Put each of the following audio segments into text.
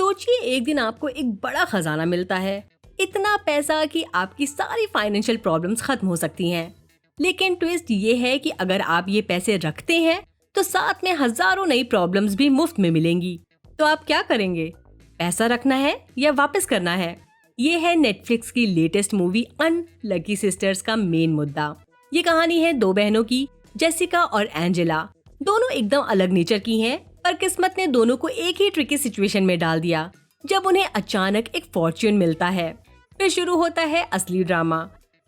सोचिए एक दिन आपको एक बड़ा खजाना मिलता है, इतना पैसा कि आपकी सारी फाइनेंशियल प्रॉब्लम्स खत्म हो सकती हैं। लेकिन ट्विस्ट ये है कि अगर आप ये पैसे रखते हैं तो साथ में हजारों नई प्रॉब्लम्स भी मुफ्त में मिलेंगी। तो आप क्या करेंगे? पैसा रखना है या वापस करना है? ये है नेटफ्लिक्स की लेटेस्ट मूवी अनलकी सिस्टर्स का मेन मुद्दा। ये कहानी है दो बहनों की, जेसिका और एंजेला। दोनों एकदम अलग नेचर की हैं, पर किस्मत ने दोनों को एक ही ट्रिकी सिचुएशन में डाल दिया जब उन्हें अचानक एक फॉर्च्यून मिलता है। फिर शुरू होता है असली ड्रामा।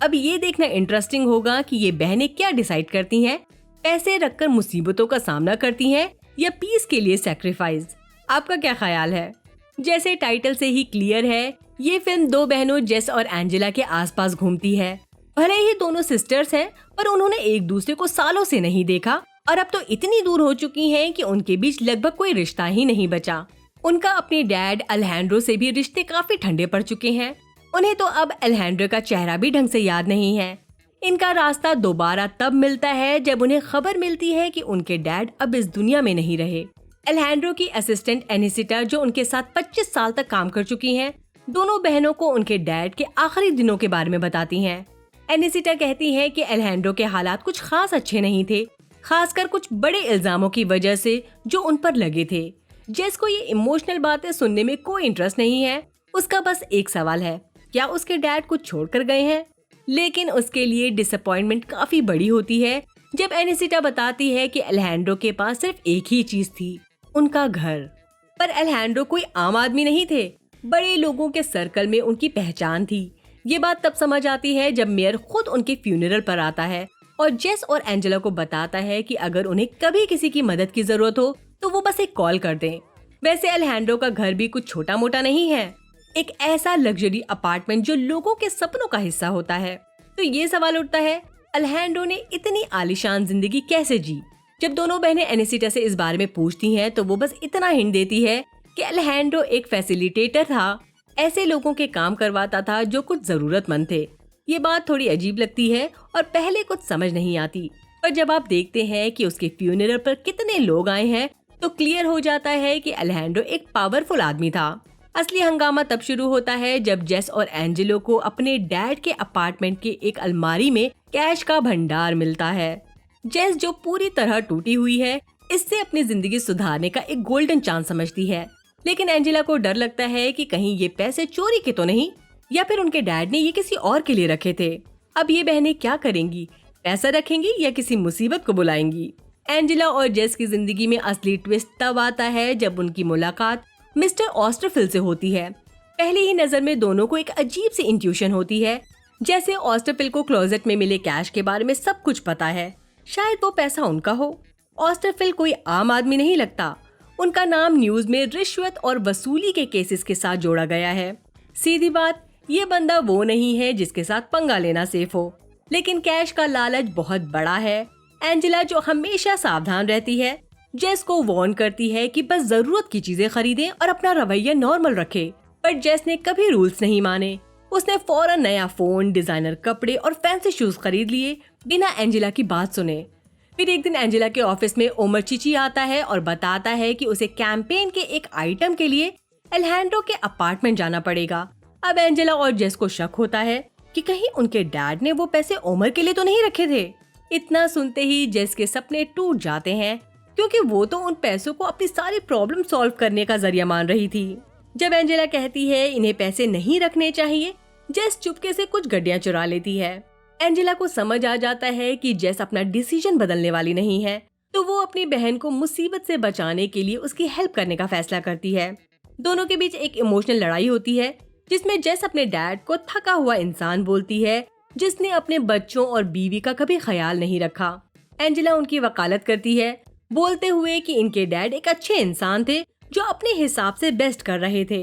अब ये देखना इंटरेस्टिंग होगा कि ये बहनें क्या डिसाइड करती हैं, पैसे रखकर मुसीबतों का सामना करती हैं या पीस के लिए सैक्रिफाइस। आपका क्या ख्याल है? जैसे टाइटल से ही क्लियर है, ये फिल्म दो बहनों जेस और एंजेला के आसपास घूमती है। भले ही दोनों सिस्टर्स हैं, पर उन्होंने एक दूसरे को सालों से नहीं देखा और अब तो इतनी दूर हो चुकी हैं कि उनके बीच लगभग कोई रिश्ता ही नहीं बचा। उनका अपने डैड अलेहांड्रो से भी रिश्ते काफी ठंडे पड़ चुके हैं। उन्हें तो अब अलेहांड्रो का चेहरा भी ढंग से याद नहीं है। इनका रास्ता दोबारा तब मिलता है जब उन्हें खबर मिलती है कि उनके डैड अब इस दुनिया में नहीं रहे। अलेहांड्रो की असिस्टेंट एनिसिटा, जो उनके साथ 25 साल तक काम कर चुकी हैं, दोनों बहनों को उनके डैड के आखिरी दिनों के बारे में बताती हैं। एनिसिटा कहती है कि अलेहांड्रो के हालात कुछ खास अच्छे नहीं थे, खासकर कुछ बड़े इल्जामों की वजह से जो उन पर लगे थे। जेस को ये इमोशनल बातें सुनने में कोई इंटरेस्ट नहीं है। उसका बस एक सवाल है, क्या उसके डैड कुछ छोड़कर गए हैं? लेकिन उसके लिए डिसअपॉइंटमेंट काफी बड़ी होती है जब एनिसिटा बताती है कि अलेहांड्रो के पास सिर्फ एक ही चीज थी, उनका घर। पर अलेहांड्रो कोई आम आदमी नहीं थे, बड़े लोगों के सर्कल में उनकी पहचान थी। ये बात तब समझ आती है जब मेयर खुद उनके फ्यूनरल पर आता है और जेस और एंजेला को बताता है कि अगर उन्हें कभी किसी की मदद की जरूरत हो तो वो बस एक कॉल कर दें। वैसे अलेहांड्रो का घर भी कुछ छोटा मोटा नहीं है, एक ऐसा लग्जरी अपार्टमेंट जो लोगों के सपनों का हिस्सा होता है। तो ये सवाल उठता है, अलेहांड्रो ने इतनी आलीशान जिंदगी कैसे जी? जब दोनों बहनें एनिसिटा से इस बारे में पूछती हैं तो वो बस इतना हिंट देती है कि अलेहांड्रो एक फैसिलिटेटर था, ऐसे लोगों के काम करवाता था जो कुछ जरूरतमंद थे। ये बात थोड़ी अजीब लगती है और पहले कुछ समझ नहीं आती, पर जब आप देखते हैं कि उसके फ्यूनरल पर कितने लोग आए हैं तो क्लियर हो जाता है कि अलेहांड्रो एक पावरफुल आदमी था। असली हंगामा तब शुरू होता है जब जेस और एंजेलो को अपने डैड के अपार्टमेंट के एक अलमारी में कैश का भंडार मिलता है। जेस, जो पूरी तरह टूटी हुई है, इससे अपनी जिंदगी सुधारने का एक गोल्डन चांस समझती है। लेकिन एंजेला को डर लगता है कि कहीं ये पैसे चोरी के तो नहीं, या फिर उनके डैड ने ये किसी और के लिए रखे थे। अब ये बहनें क्या करेंगी? पैसा रखेंगी या किसी मुसीबत को बुलाएंगी? एंजेला और जेस की जिंदगी में असली ट्विस्ट तब आता है जब उनकी मुलाकात मिस्टर ऑस्टरफिल से होती है। पहली ही नजर में दोनों को एक अजीब सी इंट्यूशन होती है, जैसे ऑस्टरफिल को क्लोजेट में मिले कैश के बारे में सब कुछ पता है। शायद वो पैसा उनका हो। ऑस्टरफिल कोई आम आदमी नहीं लगता। उनका नाम न्यूज में रिश्वत और वसूली के केसेस के साथ जोड़ा गया है। सीधी बात, ये बंदा वो नहीं है जिसके साथ पंगा लेना सेफ हो, लेकिन कैश का लालच बहुत बड़ा है। एंजेला, जो हमेशा सावधान रहती है, जेस को वार्न करती है कि बस जरूरत की चीजें खरीदें और अपना रवैया नॉर्मल रखे। पर जेस ने कभी रूल्स नहीं माने। उसने फौरन नया फोन, डिजाइनर कपड़े और फैंसी शूज खरीद लिए बिना एंजेला की बात सुने। फिर एक दिन एंजेला के ऑफिस में ओमर चिची आता है और बताता है कि उसे कैंपेन के एक आइटम के लिए अलेहांड्रो के अपार्टमेंट जाना पड़ेगा। अब एंजेला और जेस को शक होता है कि कहीं उनके डैड ने वो पैसे ओमर के लिए तो नहीं रखे थे। इतना सुनते ही जेस के सपने टूट जाते हैं, क्योंकि वो तो उन पैसों को अपनी सारी प्रॉब्लम सॉल्व करने का जरिया मान रही थी। जब एंजेला कहती है इन्हें पैसे नहीं रखने चाहिए, जेस चुपके से कुछ गड्डियां चुरा लेती है। एंजेला को समझ आ जाता है कि जेस अपना डिसीजन बदलने वाली नहीं है, तो वो अपनी बहन को मुसीबत से बचाने के लिए उसकी हेल्प करने का फैसला करती है। दोनों के बीच एक इमोशनल लड़ाई होती है, जिसमें जेस अपने डैड को थका हुआ इंसान बोलती है, जिसने अपने बच्चों और बीवी का कभी ख्याल नहीं रखा। एंजेला उनकी वकालत करती है, बोलते हुए कि इनके डैड एक अच्छे इंसान थे जो अपने हिसाब से बेस्ट कर रहे थे।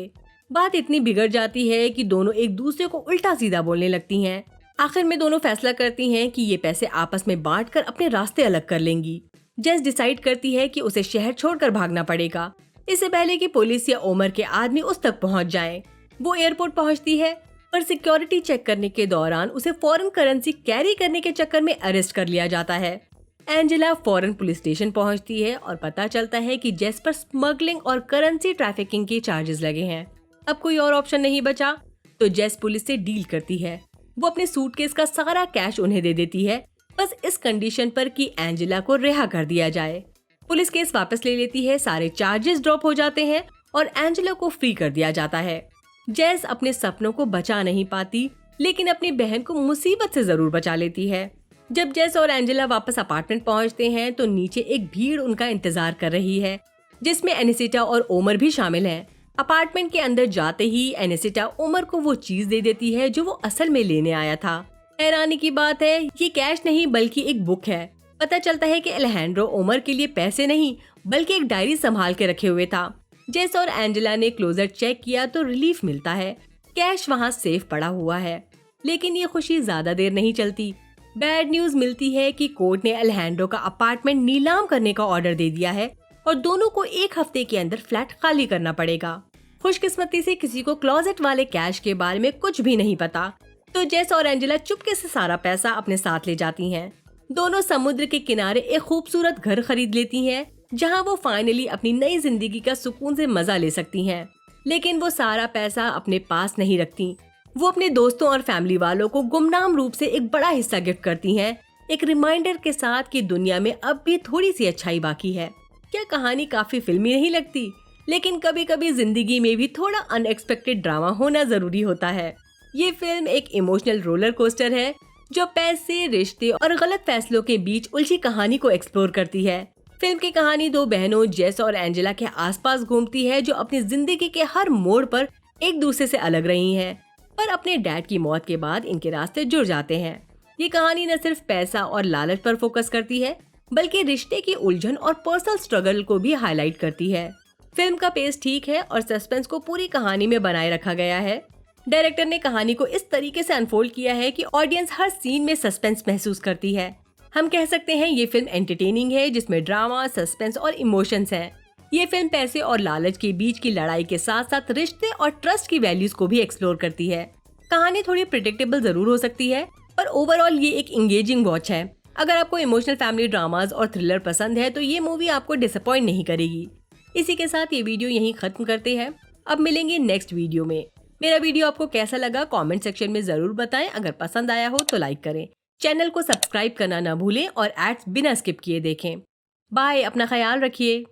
बात इतनी बिगड़ जाती है कि दोनों एक दूसरे को उल्टा सीधा बोलने लगती हैं। आखिर में दोनों फैसला करती हैं कि ये पैसे आपस में बांटकर अपने रास्ते अलग कर लेंगी। जेस डिसाइड करती है कि उसे शहर छोड़कर भागना पड़ेगा, इससे पहले कि पुलिस या ओमर के आदमी उस तक पहुंच जाएं। वो एयरपोर्ट पहुंचती है, पर सिक्योरिटी चेक करने के दौरान उसे फॉरेन करेंसी कैरी करने के चक्कर में अरेस्ट कर लिया जाता है। एंजेला फौरन पुलिस स्टेशन पहुंचती है और पता चलता है कि जेस पर स्मगलिंग और करेंसी ट्रैफिकिंग के चार्जेस लगे हैं। अब कोई और ऑप्शन नहीं बचा तो जेस पुलिस से डील करती है। वो अपने सूटकेस का सारा कैश उन्हें दे देती है, बस इस कंडीशन पर कि एंजेला को रिहा कर दिया जाए। पुलिस केस वापस ले लेती है, सारे चार्जेस ड्रॉप हो जाते हैं और एंजेला को फ्री कर दिया जाता है। जेस अपने सपनों को बचा नहीं पाती, लेकिन अपनी बहन को मुसीबत से जरूर बचा लेती है। जब जेस और एंजेला वापस अपार्टमेंट पहुंचते हैं तो नीचे एक भीड़ उनका इंतजार कर रही है, जिसमें एनिसिटा और ओमर भी शामिल हैं। अपार्टमेंट के अंदर जाते ही एनिसिटा ओमर को वो चीज दे देती है जो वो असल में लेने आया था। हैरानी की बात है, ये कैश नहीं बल्कि एक बुक है। पता चलता है कि अलेजेंड्रो ओमर के लिए पैसे नहीं बल्कि एक डायरी संभाल के रखे हुए था। जेस और एंजेला ने क्लोजर चेक किया तो रिलीफ मिलता है, कैश वहाँ सेफ पड़ा हुआ है। लेकिन ये खुशी ज्यादा देर नहीं चलती। बैड न्यूज मिलती है कि कोर्ट ने अलेजेंड्रो का अपार्टमेंट नीलाम करने का ऑर्डर दे दिया है और दोनों को एक हफ्ते के अंदर फ्लैट खाली करना पड़ेगा। खुशकिस्मती से किसी को क्लोजेट वाले कैश के बारे में कुछ भी नहीं पता, तो जेस और एंजेला चुपके से सारा पैसा अपने साथ ले जाती हैं। दोनों समुद्र के किनारे एक खूबसूरत घर खरीद लेती हैं, जहां वो फाइनली अपनी नई जिंदगी का सुकून से मजा ले सकती हैं। लेकिन वो सारा पैसा अपने पास नहीं रखती। वो अपने दोस्तों और फैमिली वालों को गुमनाम रूप से एक बड़ा हिस्सा गिफ्ट करती हैं, एक रिमाइंडर के साथ कि दुनिया में अब भी थोड़ी सी अच्छाई बाकी है। क्या कहानी काफी फिल्मी नहीं लगती? लेकिन कभी कभी जिंदगी में भी थोड़ा अनएक्सपेक्टेड ड्रामा होना जरूरी होता है। ये फिल्म एक इमोशनल रोलर कोस्टर है जो पैसे, रिश्ते और गलत फैसलों के बीच उलझी कहानी को एक्सप्लोर करती है। फिल्म की कहानी दो बहनों जेस और एंजेला के आसपास घूमती है, जो अपनी जिंदगी के हर मोड़ पर एक दूसरे से अलग रही हैं, पर अपने डैड की मौत के बाद इनके रास्ते जुड़ जाते हैं। ये कहानी न सिर्फ पैसा और लालच पर फोकस करती है बल्कि रिश्ते की उलझन और पर्सनल स्ट्रगल को भी हाईलाइट करती है। फिल्म का पेस ठीक है और सस्पेंस को पूरी कहानी में बनाए रखा गया है। डायरेक्टर ने कहानी को इस तरीके से अनफोल्ड किया है कि ऑडियंस हर सीन में सस्पेंस महसूस करती है। हम कह सकते हैं ये फिल्म एंटरटेनिंग है, जिसमें ड्रामा, सस्पेंस और इमोशंस हैं। ये फिल्म पैसे और लालच के बीच की लड़ाई के साथ साथ रिश्ते और ट्रस्ट की वैल्यूज को भी एक्सप्लोर करती है। कहानी थोड़ी प्रिडिक्टेबल जरूर हो सकती है, पर ओवरऑल ये एक एंगेजिंग वॉच है। अगर आपको इमोशनल फैमिली ड्रामास और थ्रिलर पसंद है तो ये मूवी आपको डिसअपॉइंट नहीं करेगी। इसी के साथ ये वीडियो यहीं खत्म करते हैं। अब मिलेंगे नेक्स्ट वीडियो में। मेरा वीडियो आपको कैसा लगा कमेंट सेक्शन में जरूर बताएं। अगर पसंद आया हो तो लाइक करें, चैनल को सब्सक्राइब करना ना भूलें और एड्स बिना स्किप किए देखें। बाय, अपना ख्याल रखिए।